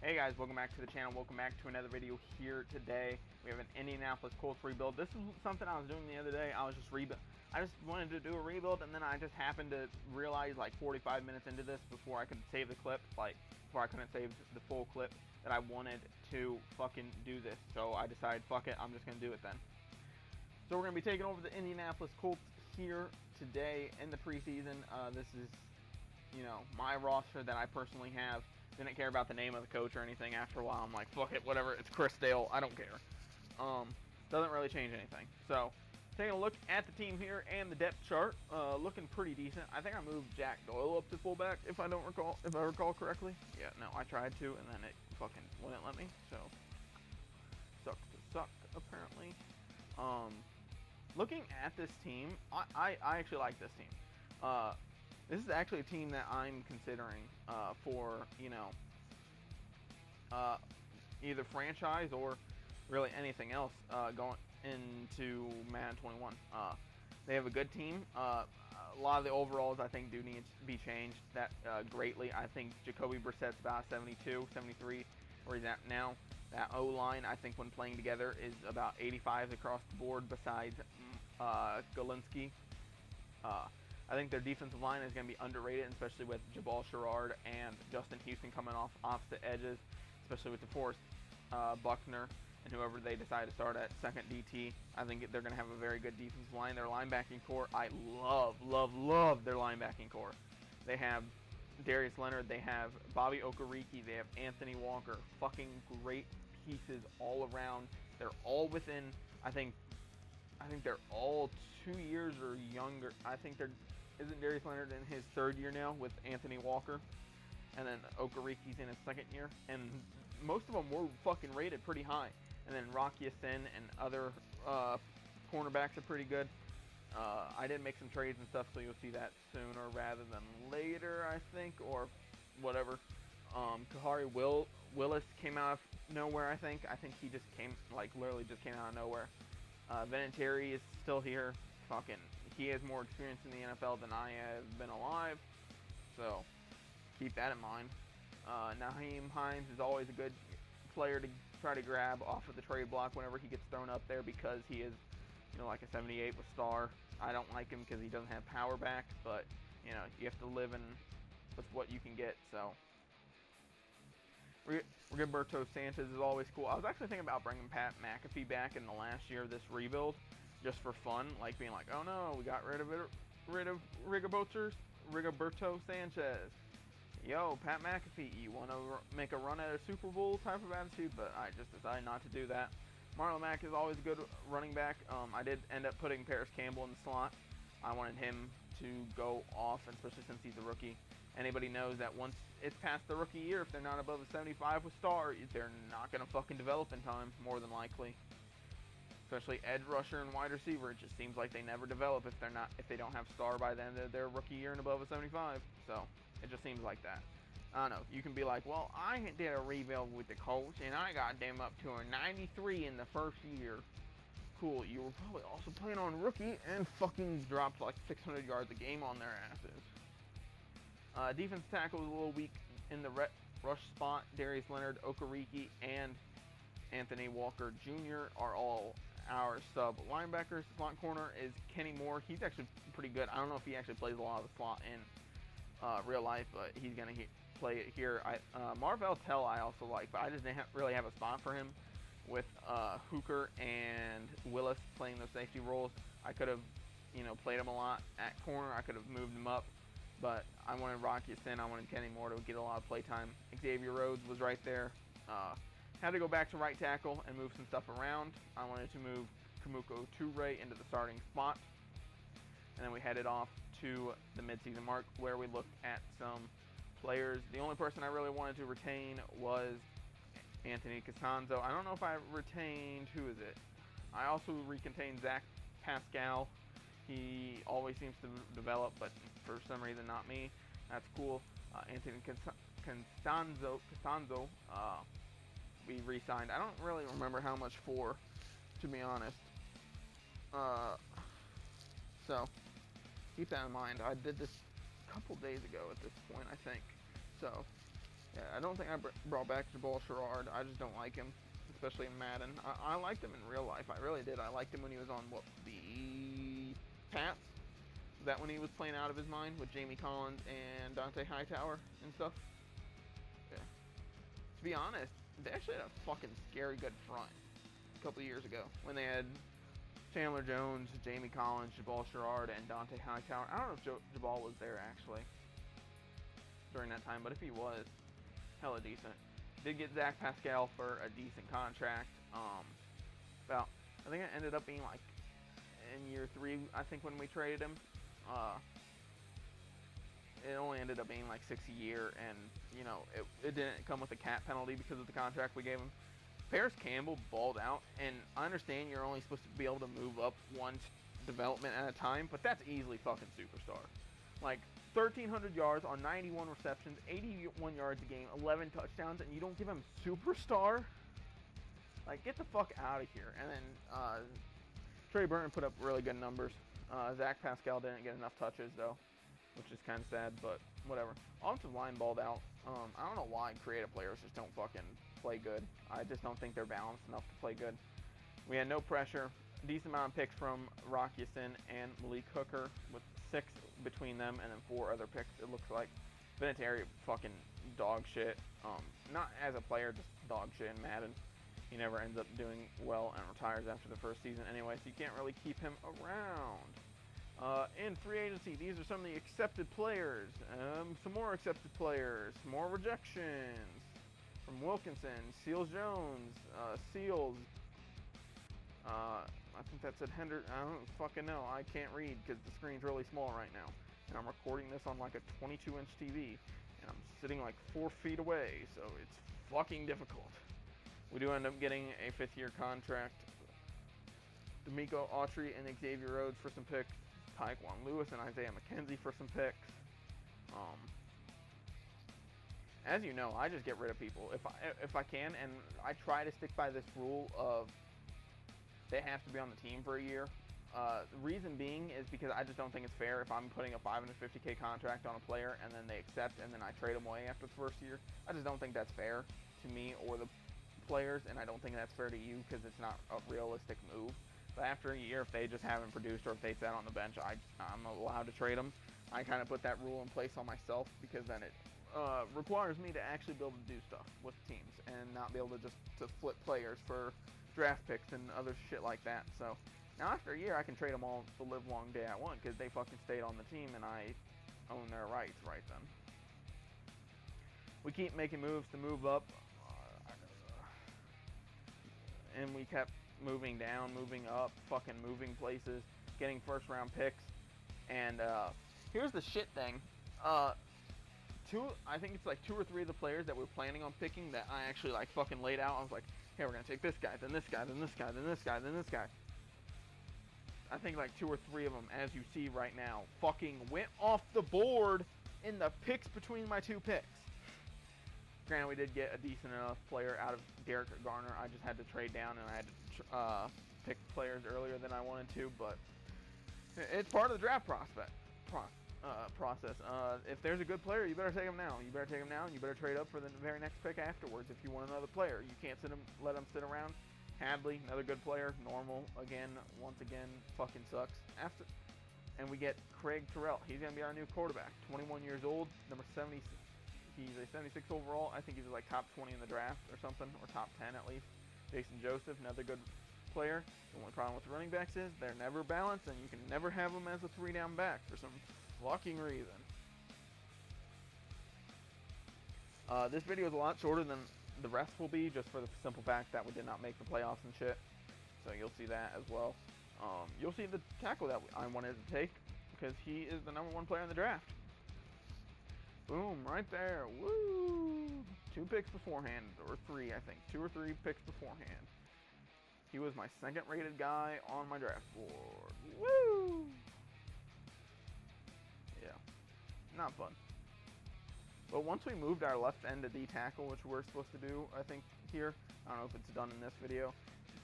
Hey guys, welcome back to the channel. Welcome back to another video here today. We have an Indianapolis Colts rebuild. This is something I was doing the other day. I just wanted to do a rebuild, and then I just happened to realize like 45 minutes into this, before I could save the clip, before I couldn't save the full clip, that I wanted to fucking do this. So I decided, fuck it, I'm just gonna do it then. So we're gonna be taking over the Indianapolis Colts here today in the preseason. This is, my roster that I personally have. Didn't care about the name of the coach or anything. After a while, I'm like, fuck it, whatever. It's Chris Dale. I don't care. Doesn't really change anything. So, taking a look at the team here and the depth chart, looking pretty decent. I think I moved Jack Doyle up to fullback, if I recall correctly. Yeah, no, I tried to, and then it fucking wouldn't let me. So, sucks to suck, apparently. Looking at this team, I actually like this team. This is actually a team that I'm considering for, either franchise or really anything else going into Madden 21. They have a good team. A lot of the overalls, I think, do need to be changed greatly. I think Jacoby Brissett's about 72, 73, where he's at now. That O-line, I think, when playing together, is about 85 across the board, besides Galinsky. I think their defensive line is going to be underrated, especially with Jabal Sherrard and Justin Houston coming off opposite edges, especially with DeForest Buckner and whoever they decide to start at second DT. I think they're going to have a very good defensive line. Their linebacking core, I love their linebacking core. They have Darius Leonard, they have Bobby Okereke, they have Anthony Walker. Fucking great pieces all around. They're all within, I think they're all 2 years or younger. I think isn't Darius Leonard in his third year now with Anthony Walker, and then Okereke's in his second year, and most of them were fucking rated pretty high. And then Rocky Sin and other cornerbacks are pretty good. I did make some trades and stuff, so you'll see that sooner rather than later, I think, or whatever. Kahari Willis came out of nowhere, I think. I think he just came, literally just came out of nowhere. Vinatieri is still here. He has more experience in the NFL than I have been alive, so keep that in mind. Nyheim Hines is always a good player to try to grab off of the trade block whenever he gets thrown up there, because he is, like a 78 with star. I don't like him because he doesn't have power back, but you have to live with what you can get. So Roberto Sanchez is always cool. I was actually thinking about bringing Pat McAfee back in the last year of this rebuild, just for fun, being like, oh no, we got rid of Roberto Sanchez. Yo, Pat McAfee, you want to make a run at a Super Bowl type of attitude? But I just decided not to do that. Marlon Mack is always a good running back. I did end up putting Parris Campbell in the slot. I wanted him to go off, especially since he's a rookie. Anybody knows that once it's past the rookie year, if they're not above a 75 with star, they're not going to fucking develop in time, more than likely. Especially edge rusher and wide receiver, it just seems like they never develop if they don't have star by the end of their rookie year and above a 75. So it just seems like that. I don't know. You can be like, well, I did a rebuild with the Colts and I got them up to a 93 in the first year. Cool. You were probably also playing on rookie and fucking dropped like 600 yards a game on their asses. Defense tackle was a little weak in the rush spot. Darius Leonard, Okereke, and Anthony Walker Jr. are all our sub linebackers. Slot corner is Kenny Moore. He's actually pretty good. I don't know if he actually plays a lot of the slot in real life, but he's going to play it here. Marvell Tell I also like, but I just didn't really have a spot for him with Hooker and Willis playing those safety roles. I could have, played him a lot at corner. I could have moved him up, but I wanted Rocky Sin. I wanted Kenny Moore to get a lot of play time. Xavier Rhodes was right there. Had to go back to right tackle and move some stuff around. I wanted to move Kamuko Toure into the starting spot. And then we headed off to the midseason mark, where we looked at some players. The only person I really wanted to retain was Anthony Costanzo. I don't know if I retained, who is it? I also retained Zach Pascal. He always seems to develop, but for some reason not me. That's cool. Anthony Costanzo, we re-signed. I don't really remember how much for, to be honest. So keep that in mind. I did this a couple days ago at this point, I think. So Yeah, I don't think I brought back Jabal Sherrard. I just don't like him, especially in Madden. I liked him in real life. I really did. I liked him when he was on, what, the Pats? Is that when he was playing out of his mind with Jamie Collins and Dante Hightower and stuff? Yeah. To be honest, they actually had a fucking scary good front a couple of years ago when they had Chandler Jones, Jamie Collins, Jabal Sherrard, and Dante Hightower. I don't know if Jabal was there actually during that time, but if he was, hella decent. Did get Zach Pascal for a decent contract. I think it ended up being like in year 3, I think, when we traded him. It only ended up being like $6 a year, and you know, it didn't come with a cap penalty because of the contract we gave him. Parris Campbell balled out, and I understand you're only supposed to be able to move up one development at a time, but that's easily fucking superstar. Like 1,300 yards on 91 receptions, 81 yards a game, 11 touchdowns, and you don't give him superstar? Like, get the fuck out of here. And then Trey Burton put up really good numbers. Zach Pascal didn't get enough touches, though, which is kind of sad, but whatever. Offensive line balled out. I don't know why creative players just don't fucking play good. I just don't think they're balanced enough to play good. We had no pressure. Decent amount of picks from Rock Ya-Sin and Malik Hooker, with 6 between them, and then 4 other picks, it looks like. Vinatieri, fucking dog shit. Not as a player, just dog shit in Madden. He never ends up doing well and retires after the first season anyway, so you can't really keep him around. In free agency, these are some of the accepted players. Some more accepted players. More rejections. From Wilkinson, Seals Jones, Seals. I think that said Henderson. I don't fucking know. I can't read because the screen's really small right now. And I'm recording this on like a 22-inch TV. And I'm sitting like 4 feet away, so it's fucking difficult. We do end up getting a 5th-year contract. D'Amico Autry and Xavier Rhodes for some picks. Tyquan Lewis and Isaiah McKenzie for some picks. As you know, I just get rid of people if I can, and I try to stick by this rule of they have to be on the team for a year. The reason being is because I just don't think it's fair if I'm putting a $550K contract on a player and then they accept and then I trade them away after the first year. I just don't think that's fair to me or the players, and I don't think that's fair to you because it's not a realistic move. But after a year, if they just haven't produced or if they sat on the bench, I'm allowed to trade them. I kind of put that rule in place on myself because then it requires me to actually be able to do stuff with teams and not be able to just flip players for draft picks and other shit like that. So now after a year, I can trade them all the live long day I want because they fucking stayed on the team and I own their rights right then. We keep making moves to move up, and we kept moving down, moving up, fucking moving places, getting first round picks. And here's the shit thing. I think it's like 2 or 3 of the players that we're planning on picking that I actually like fucking laid out. I was like, hey, we're gonna take this guy, then this guy, then this guy, then this guy, then this guy. I think like 2 or 3 of them, as you see right now, fucking went off the board in the picks between my 2 picks. Granted, we did get a decent enough player out of Derek Garner. I just had to trade down and I had to pick players earlier than I wanted to, but it's part of the draft process. If there's a good player, you better take him now. You better take him now, and you better trade up for the very next pick afterwards if you want another player. You can't let him sit around. Hadley, another good player. Normal, once again, fucking sucks. And we get Craig Terrell. He's going to be our new quarterback. 21 years old, number 70. He's a 76 overall. I think he's like top 20 in the draft or something, or top 10 at least. Jason Joseph, another good player. The only problem with running backs is they're never balanced, and you can never have them as a 3-down back for some fucking reason. This video is a lot shorter than the rest will be, just for the simple fact that we did not make the playoffs and shit. So you'll see that as well. You'll see the tackle that I wanted to take, because he is the #1 player in the draft. Boom, right there. Woo! 2 picks beforehand, or 3, I think. 2 or 3 picks beforehand. He was my 2nd rated guy on my draft board. Woo! Yeah, not fun. But once we moved our left end to D-tackle, which we're supposed to do, I think, here, I don't know if it's done in this video,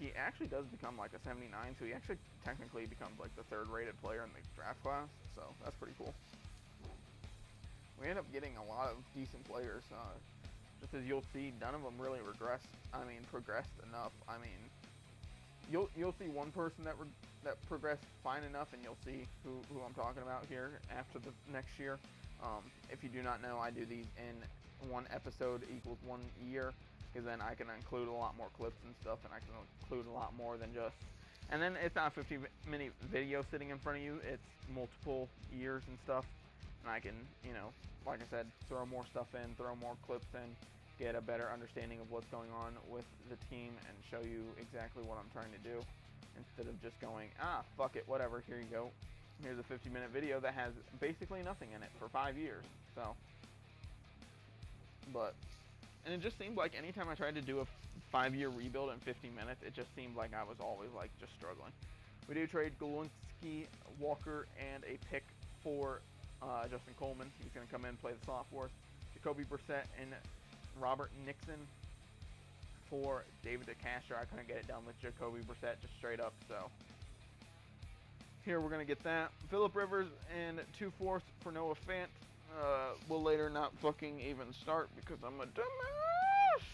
he actually does become like a 79, so he actually technically becomes like the 3rd rated player in the draft class, so that's pretty cool. We end up getting a lot of decent players. just as you'll see, none of them really progressed enough. I mean, you'll see one person that progressed fine enough, and you'll see who I'm talking about here after the next year. If you do not know, I do these in one episode equals 1 year, because then I can include a lot more clips and stuff, and I can include a lot more than just. And then it's not a 50-minute video sitting in front of you; it's multiple years and stuff, and I can, like I said, throw more stuff in, throw more clips in, get a better understanding of what's going on with the team, and show you exactly what I'm trying to do, instead of just going, fuck it, whatever, here you go. Here's a 50-minute video that has basically nothing in it for 5 years. So, and it just seemed like anytime I tried to do a 5-year rebuild in 50 minutes, it just seemed like I was always like just struggling. We do trade Glowinski, Walker, and a pick for Justin Coleman. He's going to come in and play the slot for us. Jacoby Brissett and Robert Nixon for David DeCastro. I couldn't get it done with Jacoby Brissett just straight up, so here we're going to get that. Phillip Rivers and 2/4 for Noah Fant. Will later not fucking even start because I'm a dumbass.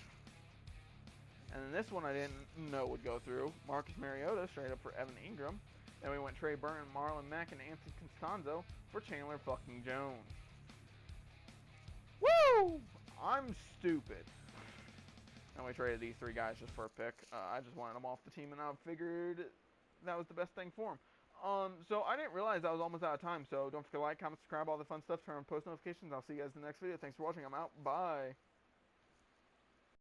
And then this one I didn't know would go through. Marcus Mariota straight up for Evan Ingram. Then we went Trey Burton, Marlon Mack, and Anthony Costanzo for Chandler fucking Jones. Woo! I'm stupid. And we traded these 3 guys just for a pick. I just wanted them off the team, and I figured that was the best thing for them. So I didn't realize I was almost out of time. So don't forget to like, comment, subscribe, all the fun stuff. Turn on post notifications. I'll see you guys in the next video. Thanks for watching. I'm out. Bye.